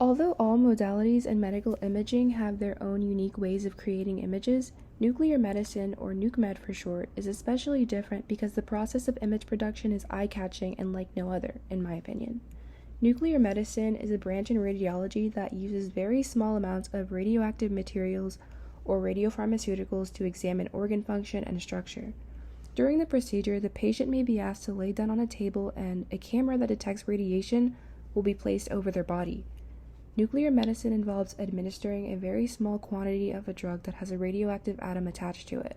Although all modalities in medical imaging have their own unique ways of creating images, nuclear medicine, or NucMed for short, is especially different because the process of image production is eye-catching and like no other, in my opinion. Nuclear medicine is a branch in radiology that uses very small amounts of radioactive materials or radiopharmaceuticals to examine organ function and structure. During the procedure, the patient may be asked to lay down on a table and a camera that detects radiation will be placed over their body. Nuclear medicine involves administering a very small quantity of a drug that has a radioactive atom attached to it.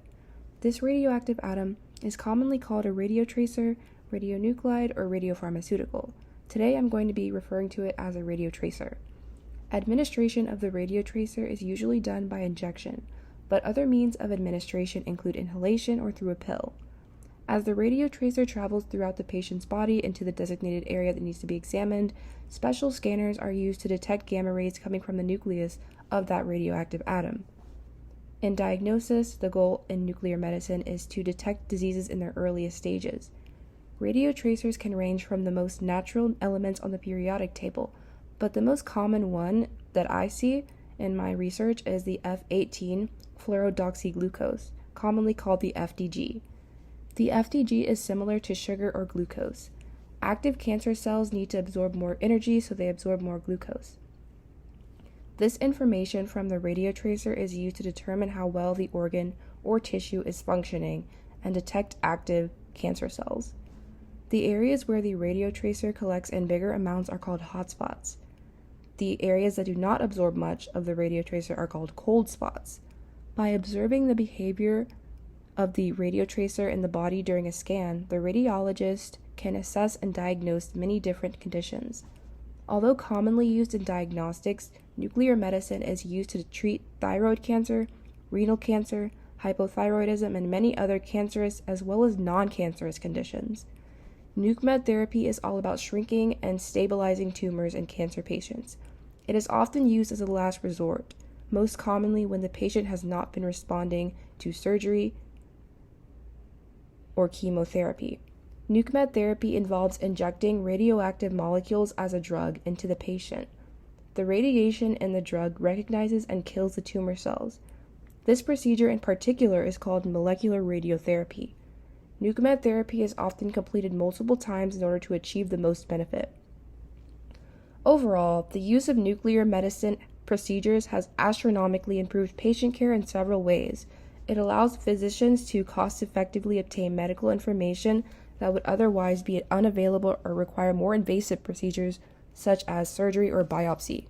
This radioactive atom is commonly called a radiotracer, radionuclide, or radiopharmaceutical. Today I'm going to be referring to it as a radiotracer. Administration of the radiotracer is usually done by injection, but other means of administration include inhalation or through a pill. As the radiotracer travels throughout the patient's body into the designated area that needs to be examined, special scanners are used to detect gamma rays coming from the nucleus of that radioactive atom. In diagnosis, the goal in nuclear medicine is to detect diseases in their earliest stages. Radiotracers can range from the most natural elements on the periodic table, but the most common one that I see in my research is the F18 fluorodeoxyglucose, commonly called the FDG. The FDG is similar to sugar or glucose. Active cancer cells need to absorb more energy, so they absorb more glucose. This information from the radiotracer is used to determine how well the organ or tissue is functioning and detect active cancer cells. The areas where the radiotracer collects in bigger amounts are called hotspots. The areas that do not absorb much of the radiotracer are called cold spots. By observing the behavior of the radiotracer in the body during a scan, the radiologist can assess and diagnose many different conditions. Although commonly used in diagnostics, nuclear medicine is used to treat thyroid cancer, renal cancer, hypothyroidism, and many other cancerous as well as non-cancerous conditions. NucMed therapy is all about shrinking and stabilizing tumors in cancer patients. It is often used as a last resort, most commonly when the patient has not been responding to surgery or chemotherapy. NucMed therapy involves injecting radioactive molecules as a drug into the patient. The radiation in the drug recognizes and kills the tumor cells. This procedure in particular is called molecular radiotherapy. NucMed therapy is often completed multiple times in order to achieve the most benefit. Overall, the use of nuclear medicine procedures has astronomically improved patient care in several ways. It allows physicians to cost-effectively obtain medical information that would otherwise be unavailable or require more invasive procedures such as surgery or biopsy.